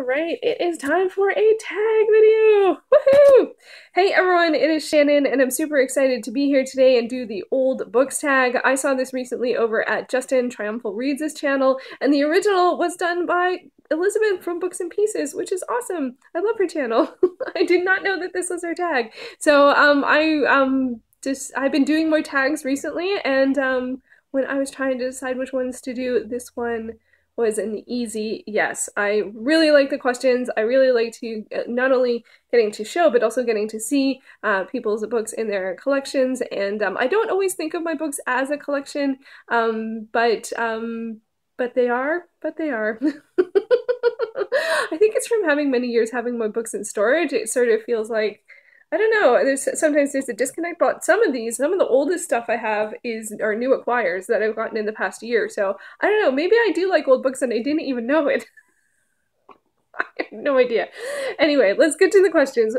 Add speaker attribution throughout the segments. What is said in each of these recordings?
Speaker 1: right, it is time for a tag video. Woohoo! Hey everyone, it is Shannon, and I'm super excited to be here today and do the old books tag. I saw this recently over at Justin Triumphal Reads' channel, and the original was done by Elizabeth from Books and Pieces, which is awesome. I love her channel. I did not know that this was her tag. So I've been doing more tags recently, and when I was trying to decide which ones to do, this one was an easy yes. I really like the questions. I really like to not only getting to show, but also getting to see people's books in their collections. And I don't always think of my books as a collection, but they are, but they are. I think it's from having many years having my books in storage. It sort of feels like, I don't know, sometimes there's a disconnect, but some of the oldest stuff I have are new acquires that I've gotten in the past year. So I don't know, maybe I do like old books and I didn't even know it. I have no idea. Anyway, let's get to the questions.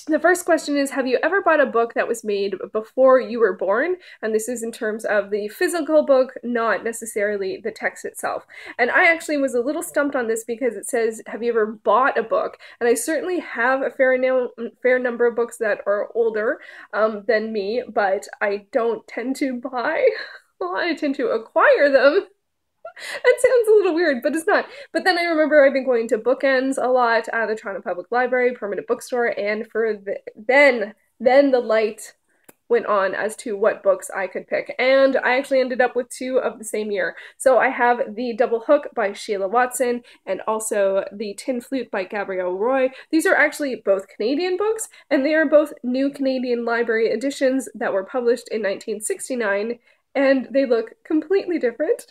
Speaker 1: The first question is, have you ever bought a book that was made before you were born? And this is in terms of the physical book, not necessarily the text itself. And I actually was a little stumped on this because it says, have you ever bought a book? And I certainly have a fair number of books that are older than me, but I don't tend to buy. Well, I tend to acquire them. That sounds a little weird, but it's not. But then I remember I've been going to bookends a lot at the Toronto Public Library, Permanent Bookstore, and then the light went on as to what books I could pick. And I actually ended up with two of the same year. So I have The Double Hook by Sheila Watson and also The Tin Flute by Gabrielle Roy. These are actually both Canadian books, and they are both new Canadian library editions that were published in 1969, and they look completely different.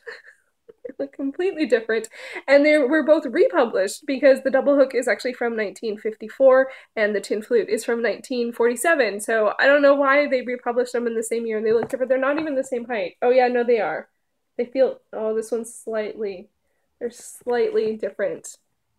Speaker 1: Look completely different, and they were both republished because The Double Hook is actually from 1954 and The Tin Flute is from 1947. So I don't know why they republished them in the same year and they look different. They're not even the same height. Oh yeah, no, they are. They feel, oh, this one's they're slightly different.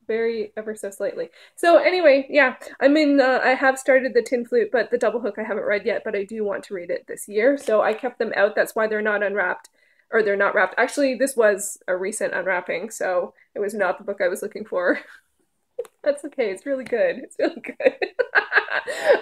Speaker 1: Very ever so slightly. So anyway, yeah, I have started The Tin Flute, but The Double Hook I haven't read yet, but I do want to read it this year. So I kept them out. That's why they're not unwrapped. Or they're not wrapped. Actually, this was a recent unwrapping, so it was not the book I was looking for. That's okay, it's really good. It's really good.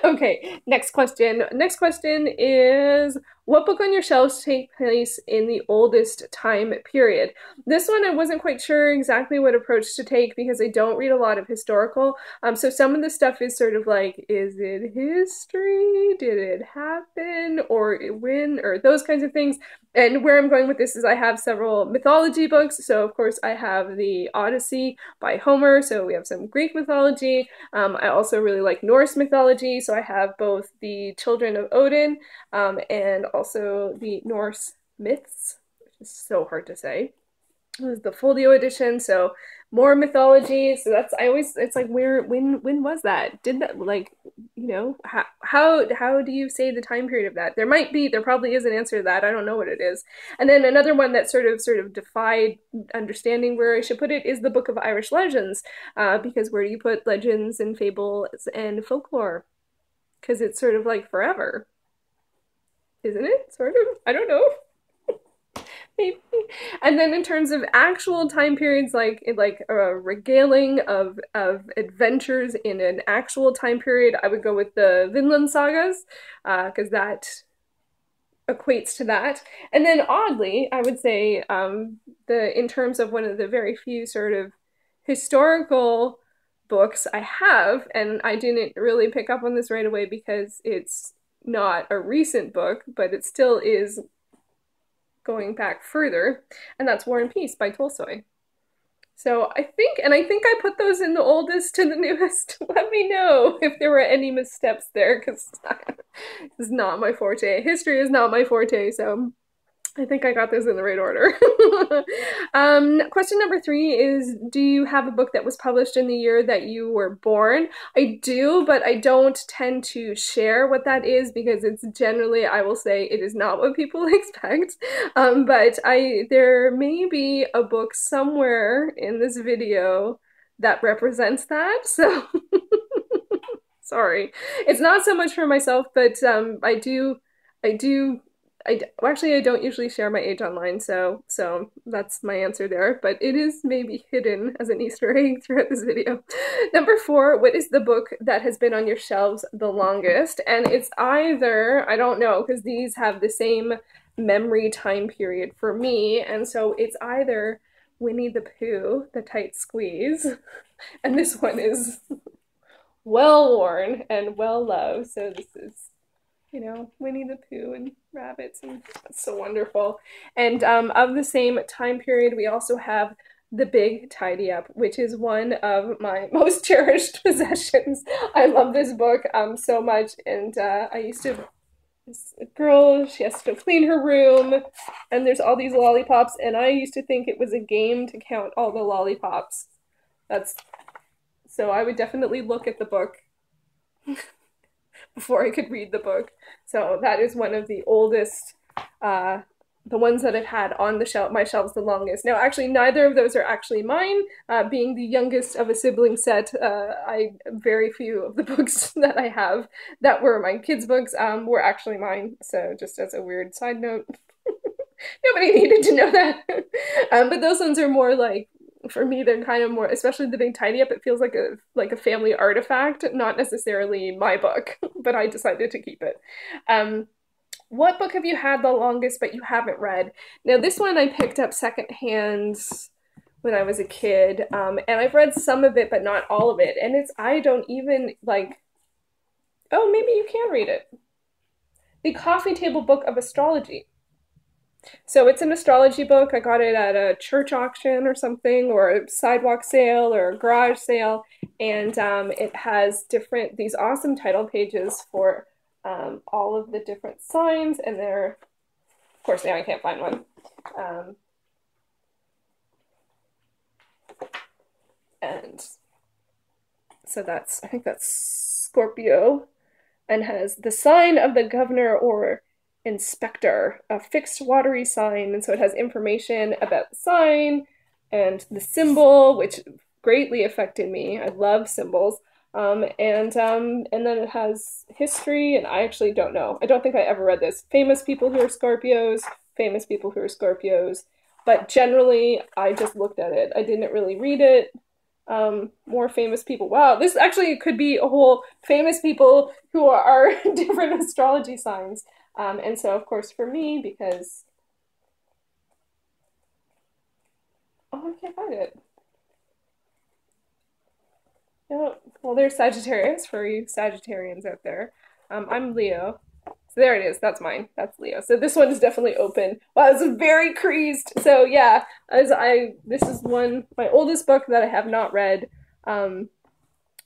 Speaker 1: Okay, next question. Next question is, what book on your shelves take place in the oldest time period? This one I wasn't quite sure exactly what approach to take because I don't read a lot of historical. So some of the stuff is sort of like, is it history? Did it happen? Or when? Or those kinds of things. And where I'm going with this is I have several mythology books. So of course I have the Odyssey by Homer. So we have some Greek mythology. I also really like Norse mythology. So I have both the Children of Odin and also the Norse myths, which is so hard to say. It was the folio edition, so more mythology. So that's, it's like, when was that? Did that, like, you know, how do you say the time period of that? There probably is an answer to that. I don't know what it is. And then another one that sort of defied understanding where I should put it is the Book of Irish Legends, because where do you put legends and fables and folklore? Because it's sort of like forever, isn't it? Sort of. I don't know. Maybe. And then in terms of actual time periods, like a regaling of adventures in an actual time period, I would go with the Vinland sagas, because that equates to that. And then oddly, I would say in terms of one of the very few sort of historical books I have, and I didn't really pick up on this right away because it's not a recent book, but it still is going back further, and that's War and Peace by Tolstoy. So I think I put those in the oldest to the newest. Let me know if there were any missteps there, because this is not my forte. History is not my forte, so I think I got those in the right order. Question number 3 is, do you have a book that was published in the year that you were born? I do, but I don't tend to share what that is because it's generally, I will say, it is not what people expect. But there may be a book somewhere in this video that represents that, so sorry. It's not so much for myself, but I do well, actually I don't usually share my age online, so that's my answer there. But it is maybe hidden as an Easter egg throughout this video. Number four, what is the book that has been on your shelves the longest? And it's either, I don't know, because these have the same memory time period for me, and so it's either Winnie the Pooh, The Tight Squeeze, and this one is well worn and well loved. So this is, you know, Winnie the Pooh and rabbits, and that's so wonderful. And of the same time period, we also have The Big Tidy Up, which is one of my most cherished possessions. I love this book so much, and I used to, this girl, she has to clean her room, and there's all these lollipops, and I used to think it was a game to count all the lollipops. That's, so I would definitely look at the book before I could read the book. So that is one of the oldest, the ones that I've had on the shelf, my shelves the longest. Now, actually, neither of those are actually mine. Being the youngest of a sibling set, very few of the books that I have that were my kids' books were actually mine. So just as a weird side note, nobody needed to know that. But those ones are more like, for me, they're kind of more, especially The Big Tidy Up, it feels like a family artifact, not necessarily my book, but I decided to keep it. What book have you had the longest but you haven't read? Now, this one I picked up secondhand when I was a kid, and I've read some of it, but not all of it. And it's, I don't even like, oh, maybe you can read it. The Coffee Table Book of Astrology. So it's an astrology book. I got it at a church auction or something, or a sidewalk sale or a garage sale, and it has different, these awesome title pages for all of the different signs, and they're, of course, now I can't find one. And so that's, I think that's Scorpio, and has the sign of the governor or inspector, a fixed watery sign. And so it has information about the sign and the symbol, which greatly affected me. I love symbols. And then it has history, and I actually don't know. I don't think I ever read this. Famous people who are Scorpios, famous people who are Scorpios. But generally, I just looked at it. I didn't really read it. More famous people. Wow, this actually could be a whole famous people who are different astrology signs. And so, of course, for me, because, oh, I can't find it. No, well, there's Sagittarius for you Sagittarians out there. I'm Leo. So there it is. That's mine. That's Leo. So this one is definitely open. Wow, it's very creased. So yeah, this is my oldest book that I have not read. I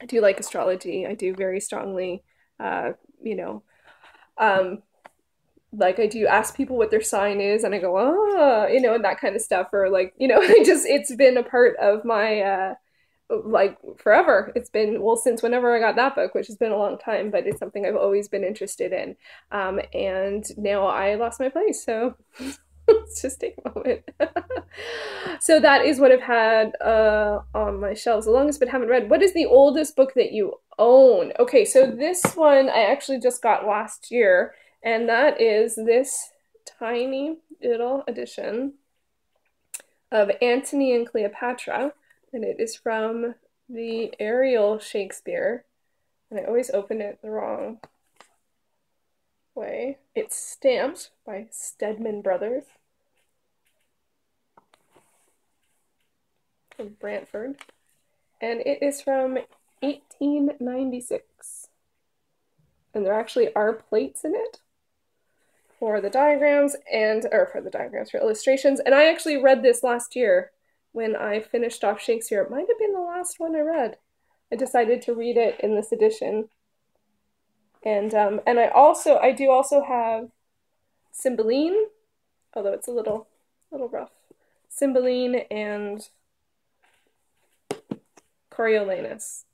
Speaker 1: do like astrology. I do very strongly, you know, like I do ask people what their sign is, and I go, oh, you know, and that kind of stuff, or like, you know, it's been a part of my, like forever. It's been, well, since whenever I got that book, which has been a long time, but it's something I've always been interested in. And now I lost my place, so let's just take a moment. So that is what I've had on my shelves the longest but haven't read. What is the oldest book that you own? Okay, so this one I actually just got last year, and that is this tiny little edition of Antony and Cleopatra. And it is from the Ariel Shakespeare. And I always open it the wrong way. It's stamped by Stedman Brothers from Brantford. And it is from 1896. And there actually are plates in it for the diagrams for illustrations. And I actually read this last year. When I finished off Shakespeare. It might have been the last one I read. I decided to read it in this edition. And I do also have Cymbeline, although it's a little rough. Cymbeline and Coriolanus.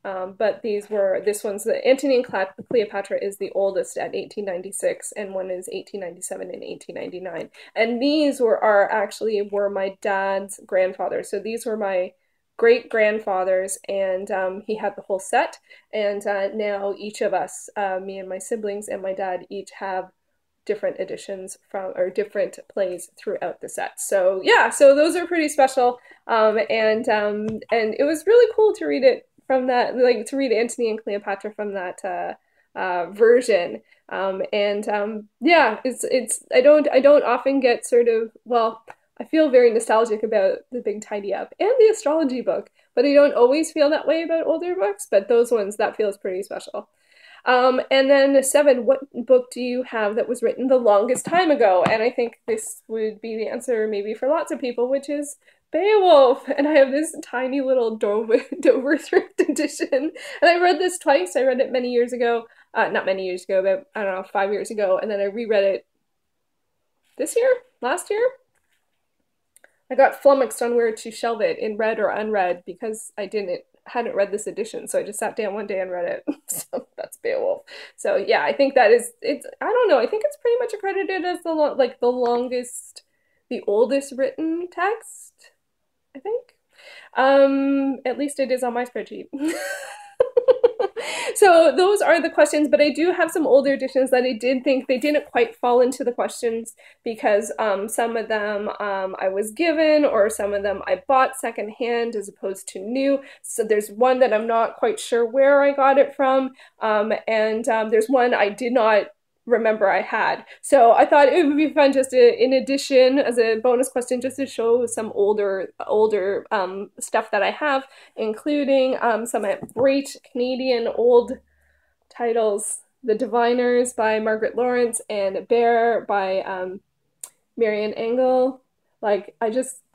Speaker 1: But this one's the Antony and Cleopatra is the oldest at 1896, and one is 1897 and 1899. And these were my dad's grandfather. So these were my great grandfathers, and he had the whole set. And now each of us, me and my siblings and my dad, each have different editions from or different plays throughout the set. So yeah, so those are pretty special. And it was really cool to read it from that, like to read Antony and Cleopatra from that version. Yeah, it's I don't often get sort of, well, I feel very nostalgic about the Big Tidy Up and the astrology book, but I don't always feel that way about older books, but those ones, that feels pretty special. And then seven, what book do you have that was written the longest time ago? And I think this would be the answer maybe for lots of people, which is Beowulf. And I have this tiny little Dover thrift edition. And I read this twice. I read it many years ago. Not many years ago, but I don't know, 5 years ago. And then I reread it this year, last year. I got flummoxed on where to shelve it in read or unread because I hadn't read this edition, so I just sat down one day and read it. So that's Beowulf. So yeah, I think that is, it's, I don't know, I think it's pretty much accredited as the longest, the oldest written text, I think. At least it is on my spreadsheet. So those are the questions, but I do have some older editions that I did think they didn't quite fall into the questions because some of them I was given, or some of them I bought secondhand as opposed to new. So there's one that I'm not quite sure where I got it from, and there's one I did not remember I had. So I thought it would be fun just to, in addition, as a bonus question, just to show some older stuff that I have, including some great Canadian old titles: The Diviners by Margaret Lawrence and Bear by Marian Engel. Like I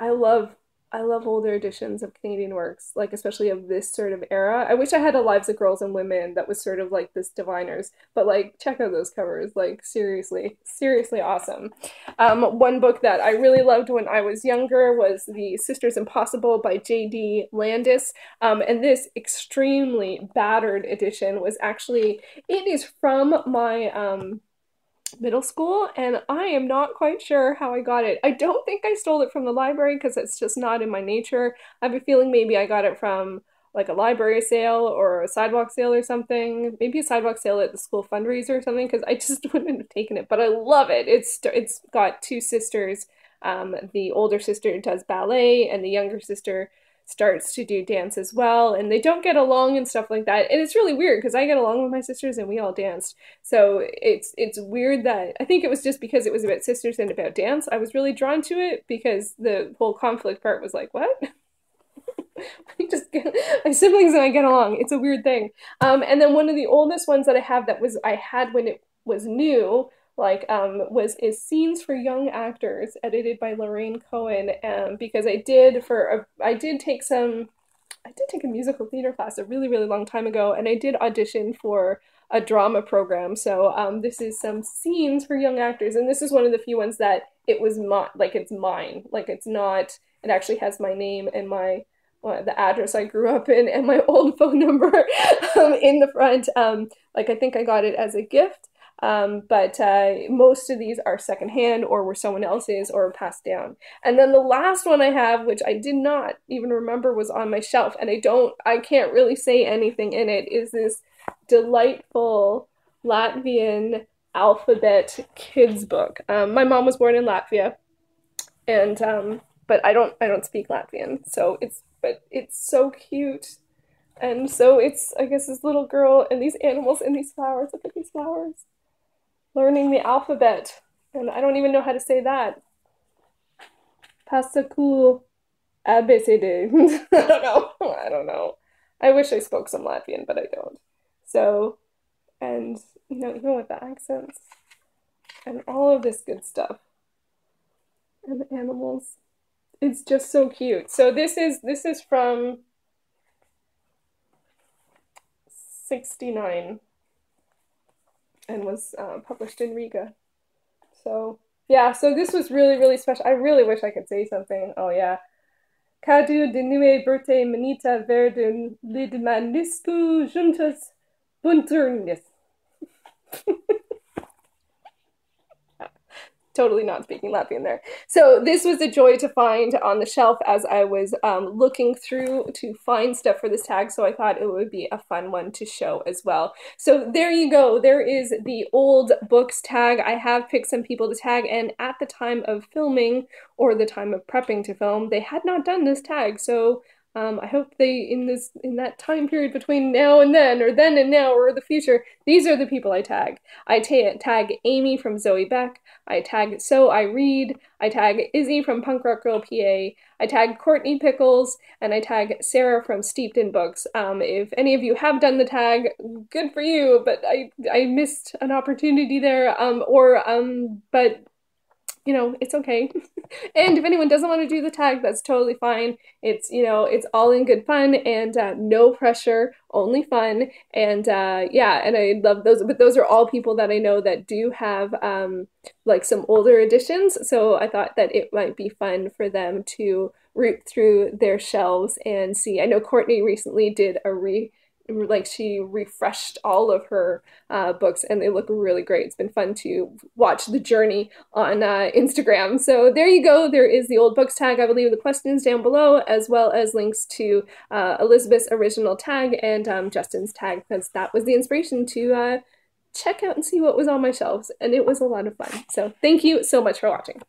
Speaker 1: love older editions of Canadian works, like especially of this sort of era. I wish I had a Lives of Girls and Women that was sort of like this Diviners, but like check out those covers, like seriously, seriously awesome. One book that I really loved when I was younger was The Sisters Impossible by J.D. Landis. And this extremely battered edition was actually, it is from my middle school, and I am not quite sure how I got it. I don't think I stole it from the library because it's just not in my nature. I have a feeling maybe I got it from like a library sale or a sidewalk sale or something. Maybe a sidewalk sale at the school fundraiser or something, because I just wouldn't have taken it. But I love it. It's got two sisters. The older sister does ballet, and the younger sister starts to do dance as well, and they don't get along and stuff like that. And it's really weird because I get along with my sisters and we all danced. So it's weird that, I think it was just because it was about sisters and about dance, I was really drawn to it, because the whole conflict part was like, what? My siblings and I get along. It's a weird thing. And then one of the oldest ones that I have that was I had when it was new, like is Scenes for Young Actors, edited by Lorraine Cohen, because I did take a musical theater class a really, really long time ago, and I did audition for a drama program. So this is some scenes for young actors, and this is one of the few ones that it was it's mine. Like it's not, it actually has my name and the address I grew up in and my old phone number in the front. Like I think I got it as a gift. But most of these are secondhand or were someone else's or passed down. And then the last one I have, which I did not even remember was on my shelf, and I can't really say anything in it, is this delightful Latvian alphabet kids book. My mom was born in Latvia, and but I don't speak Latvian, so it's so cute. And so it's, I guess, this little girl and these animals and these flowers. Look at these flowers. Learning the alphabet, and I don't even know how to say that. Pasakul abecede. I don't know. I wish I spoke some Latvian, but I don't. So, and even with the accents and all of this good stuff and the animals, it's just so cute. So this is from 1969. And was published in Riga. So yeah, so this was really, really special. I really wish I could say something. Oh yeah. Cadu de nue berte manita verdun lidmaniscu juntas bunturnis. totally not speaking Latvian there. So this was a joy to find on the shelf as I was looking through to find stuff for this tag. So I thought it would be a fun one to show as well. So there you go. There is the old books tag. I have picked some people to tag, and at the time of filming or the time of prepping to film, they had not done this tag. So I hope they in that time period between now and then, or then and now, or the future, these are the people I tag. I tag Amy from Zoe Beck. I tag So I Read. I tag Izzy from Punk Rock Girl PA. I tag Courtney Pickles, and I tag Sarah from Steeped in Books. If any of you have done the tag, good for you. But I missed an opportunity there. But you know, it's okay. And if anyone doesn't want to do the tag, that's totally fine. It's, you know, it's all in good fun and no pressure, only fun. And yeah, and I love those, but those are all people that I know that do have like some older editions. So I thought that it might be fun for them to root through their shelves and see. I know Courtney recently did a like she refreshed all of her books and they look really great. It's been fun to watch the journey on Instagram. So there you go. There is the old books tag. I will leave the questions down below as well as links to Elizabeth's original tag and Justin's tag because that was the inspiration to check out and see what was on my shelves and it was a lot of fun. So thank you so much for watching.